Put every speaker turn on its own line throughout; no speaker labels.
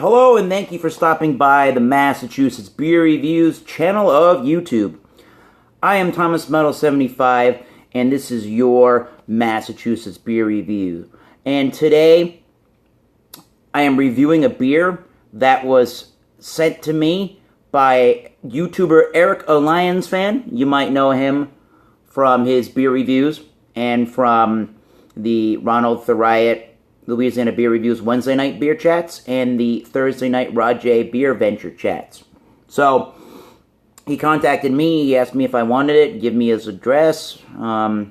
Hello, and thank you for stopping by the Massachusetts Beer Reviews channel of YouTube. I am Thomas Metal 75, and this is your Massachusetts Beer Review. And today, I am reviewing a beer that was sent to me by YouTuber Eric, a Lions fan. You might know him from his beer reviews and from the Ronald the Riot Louisiana Beer Reviews Wednesday night beer chats and the Thursday night Rajay Beer Venture chats. So he contacted me. He asked me if I wanted it, give me his address. I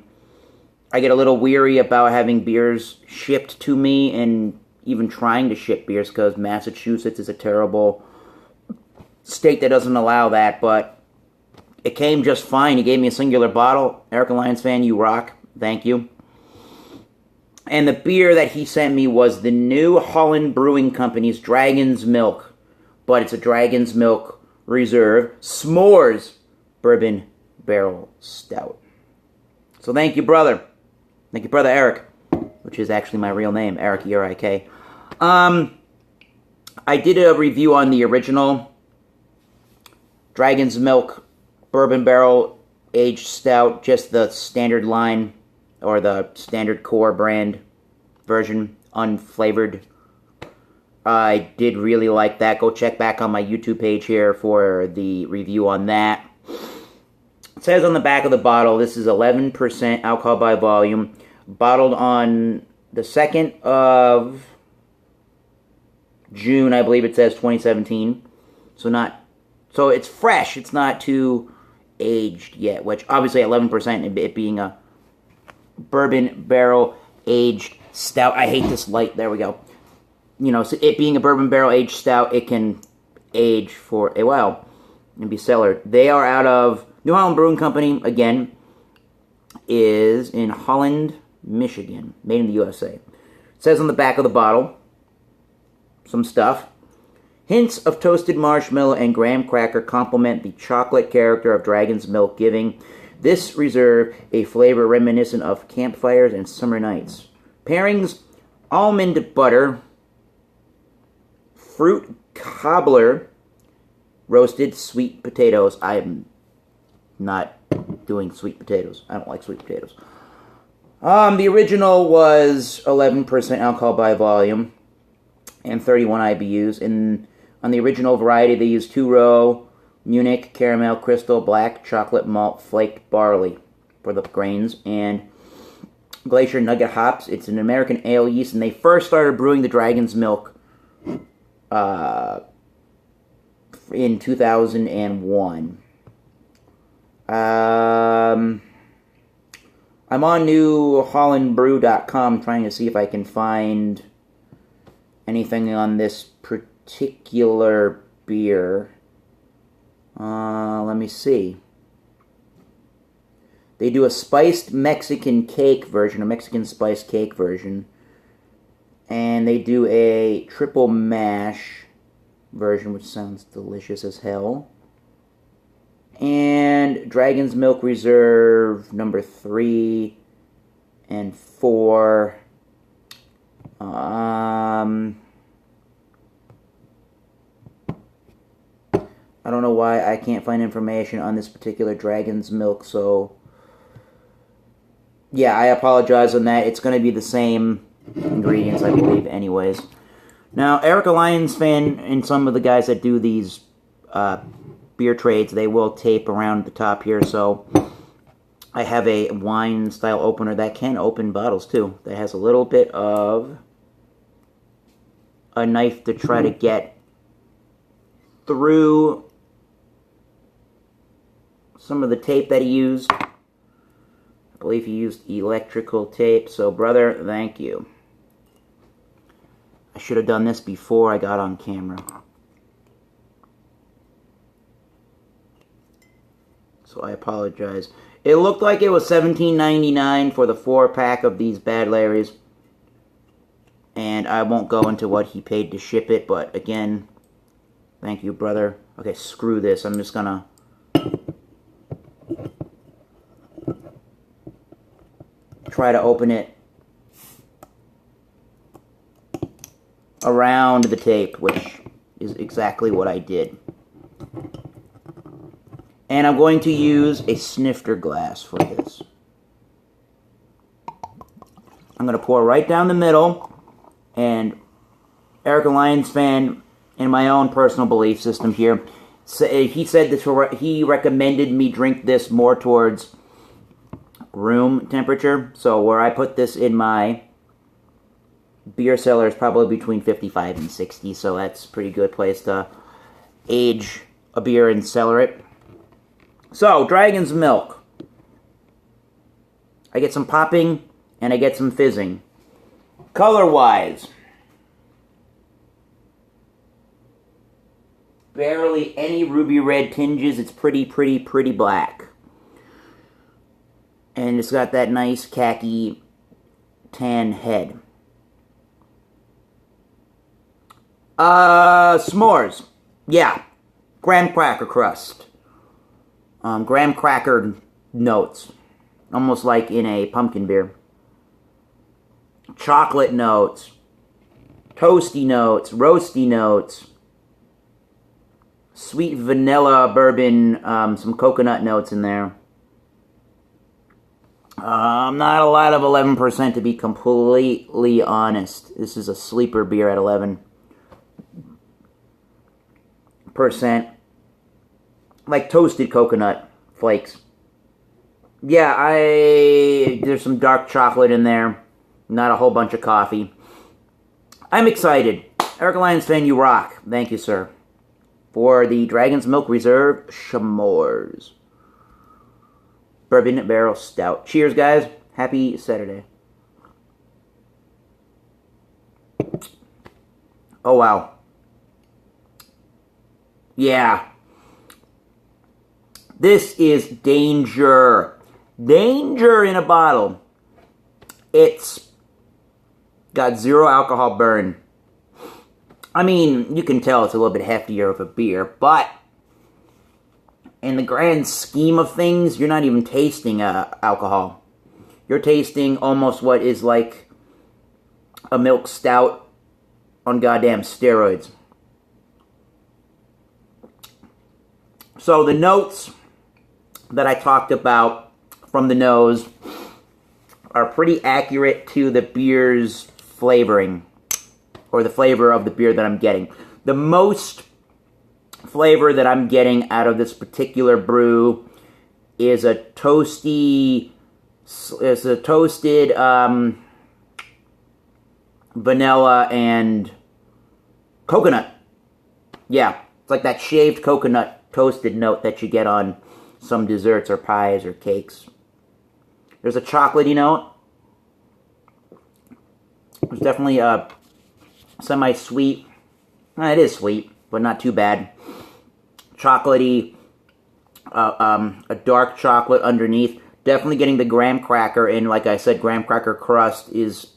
get a little weary about having beers shipped to me and even trying to ship beers because Massachusetts is a terrible state that doesn't allow that. But it came just fine. He gave me a singular bottle. Eric, a Lions fan, you rock. Thank you. And the beer that he sent me was the new Holland Brewing Company's Dragon's Milk. But it's a Dragon's Milk Reserve S'mores Bourbon Barrel Stout. So thank you, brother. Thank you, brother Eric, which is actually my real name, Eric, E-R-I-K. I did a review on the original Dragon's Milk Bourbon Barrel Aged Stout, just the standard line, or the standard core brand version, unflavored. I did really like that. Go check back on my YouTube page here for the review on that. It says on the back of the bottle, this is 11% alcohol by volume, bottled on the 2nd of June, I believe it says 2017. So it's fresh. It's not too aged yet, which obviously 11%, it being a bourbon barrel aged stout. I hate this light. There we go. You know, so it being a bourbon barrel aged stout, it can age for a while and be cellared. They are out of New Holland Brewing Company, again, is in Holland, Michigan, made in the USA. It says on the back of the bottle some stuff. Hints of toasted marshmallow and graham cracker complement the chocolate character of Dragon's Milk, giving this reserve a flavor reminiscent of campfires and summer nights. Pairings: almond butter, fruit cobbler, roasted sweet potatoes. I'm not doing sweet potatoes. I don't like sweet potatoes. The original was 11% alcohol by volume and 31 IBUs. And on the original variety, they used 2-row Munich caramel crystal black chocolate malt flaked barley for the grains and Glacier Nugget hops. It's an American ale yeast, and they first started brewing the Dragon's Milk in 2001. I'm on newhollandbrew.com trying to see if I can find anything on this particular beer. Let me see. They do a spiced Mexican cake version, a Mexican spiced cake version. And they do a triple mash version, which sounds delicious as hell. And Dragon's Milk Reserve number 3 and 4. I don't know why I can't find information on this particular Dragon's Milk, so yeah, I apologize on that. It's going to be the same ingredients, I believe, anyways. Now, Eric, a Lions fan, and some of the guys that do these beer trades, they will tape around the top here, so I have a wine-style opener that can open bottles, too. That has a little bit of a knife to try to get through some of the tape that he used. I believe he used electrical tape, so brother, thank you. I should have done this before I got on camera. So I apologize. It looked like it was $17.99 for the 4-pack of these Bad Larrys. And I won't go into what he paid to ship it, but again, thank you, brother. Okay, screw this. I'm just gonna try to open it around the tape, which is exactly what I did. And I'm going to use a snifter glass for this. I'm going to pour right down the middle, and Eric, a Lions fan, in my own personal belief system here, he said this. He recommended me drink this more towards room temperature. So where I put this in my beer cellar is probably between 55 and 60. So that's a pretty good place to age a beer and cellar it. So Dragon's Milk. I get some popping and I get some fizzing. Color-wise, barely any ruby red tinges. It's pretty black. And it's got that nice khaki tan head. S'mores. Yeah. Graham cracker crust. Graham cracker notes. Almost like in a pumpkin beer. Chocolate notes. Toasty notes. Roasty notes. Sweet vanilla bourbon, some coconut notes in there. Not a lot of 11% to be completely honest. This is a sleeper beer at 11%. Like toasted coconut flakes. Yeah, there's some dark chocolate in there. Not a whole bunch of coffee. I'm excited. Eric Lions fan, you rock. Thank you, sir. For the Dragon's Milk Reserve S'mores Bourbon Barrel Stout. Cheers, guys. Happy Saturday. Oh, wow. Yeah. This is danger. Danger in a bottle. It's got zero alcohol burn. I mean, you can tell it's a little bit heftier of a beer, but in the grand scheme of things, you're not even tasting alcohol. You're tasting almost what is like a milk stout on goddamn steroids. So the notes that I talked about from the nose are pretty accurate to the beer's flavoring, or the flavor of the beer that I'm getting. The most flavor that I'm getting out of this particular brew is a toasted vanilla and coconut. Yeah, it's like that shaved coconut toasted note that you get on some desserts or pies or cakes. There's a chocolatey note. There's definitely a semi-sweet. It is sweet, but not too bad. Chocolatey, a dark chocolate underneath. Definitely getting the graham cracker, and like I said, graham cracker crust is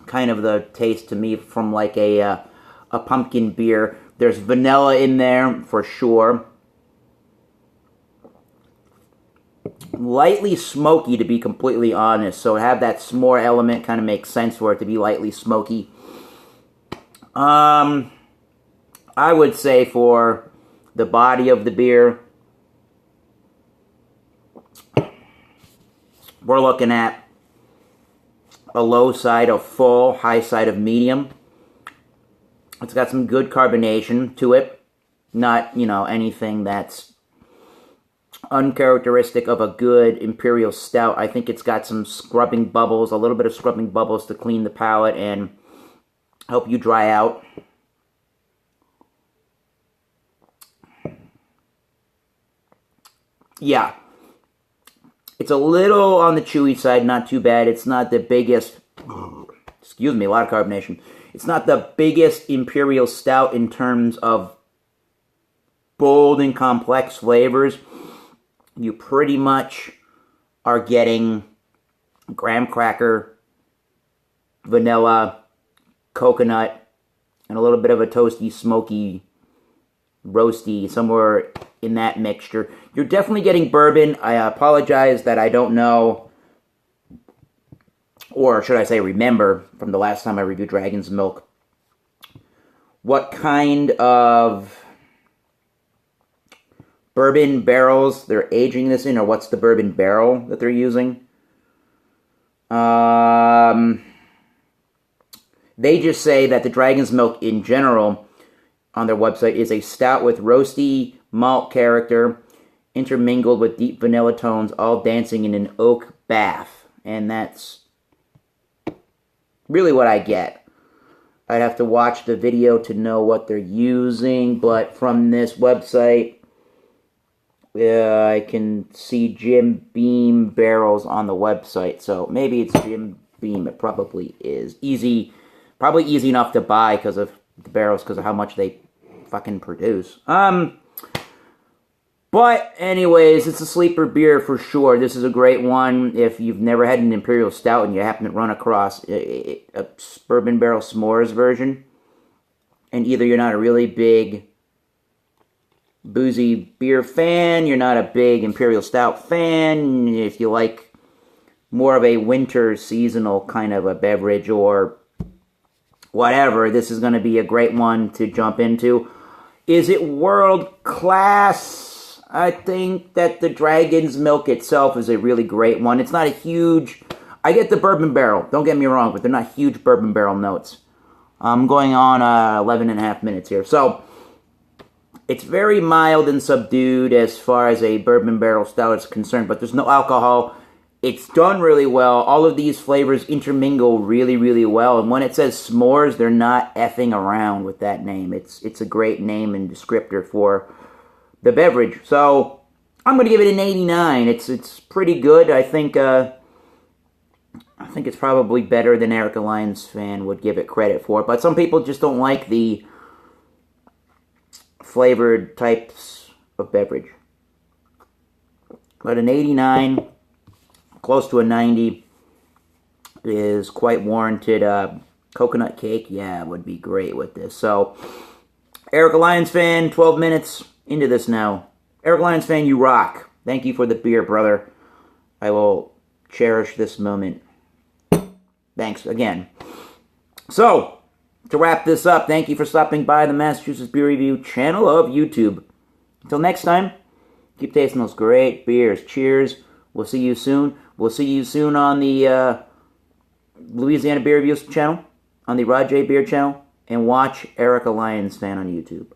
kind of the taste to me from like a pumpkin beer. There's vanilla in there for sure. Lightly smoky, to be completely honest. So to have that s'more element kind of makes sense for it to be lightly smoky. I would say for the body of the beer, we're looking at a low side of full, high side of medium. It's got some good carbonation to it. Not, anything that's uncharacteristic of a good imperial stout. I think it's got some scrubbing bubbles, a little bit of scrubbing bubbles to clean the palate and help you dry out. Yeah. It's a little on the chewy side, not too bad. It's not the biggest, excuse me, a lot of carbonation. It's not the biggest imperial stout in terms of bold and complex flavors. You pretty much are getting graham cracker, vanilla, coconut, and a little bit of a toasty, smoky, roasty, somewhere in that mixture. You're definitely getting bourbon. I apologize that I don't know, or should I say remember, from the last time I reviewed Dragon's Milk, what kind of bourbon barrels they're aging this in, or what's the bourbon barrel that they're using. They just say that the Dragon's Milk in general on their website is a stout with roasty malt character intermingled with deep vanilla tones, all dancing in an oak bath. And that's really what I get. I'd have to watch the video to know what they're using, but from this website, I can see Jim Beam barrels on the website, so maybe it's Jim Beam. It probably is. Probably easy enough to buy because of the barrels, because of how much they fucking produce. But anyways, it's a sleeper beer for sure. This is a great one if you've never had an Imperial Stout and you happen to run across a bourbon barrel s'mores version, and either you're not a really big boozy beer fan, you're not a big Imperial Stout fan, if you like more of a winter seasonal kind of a beverage or whatever, this is going to be a great one to jump into. Is it world class? I think that the Dragon's Milk itself is a really great one. It's not a huge... I get the bourbon barrel, don't get me wrong, but they're not huge bourbon barrel notes. I'm going on 11 and a half minutes here. So, it's very mild and subdued as far as a bourbon barrel stout is concerned, but there's no alcohol. It's done really well. All of these flavors intermingle really, really well. And when it says s'mores, they're not effing around with that name. It's a great name and descriptor for the beverage. So, I'm going to give it an 89. It's pretty good. I think it's probably better than Eric Alliance fan would give it credit for. But some people just don't like the flavored types of beverage. But an 89, close to a 90, is quite warranted. Coconut cake, yeah, would be great with this. So, Eric Alliance fan, 12 minutes into this now. Eric Alliance fan, you rock. Thank you for the beer, brother. I will cherish this moment. Thanks again. So, to wrap this up, thank you for stopping by the Massachusetts Beer Review channel of YouTube. Until next time, keep tasting those great beers. Cheers. We'll see you soon. We'll see you soon on the Louisiana Beer Reviews channel, on the Rod J Beer channel, and watch Eric Alliance fan on YouTube.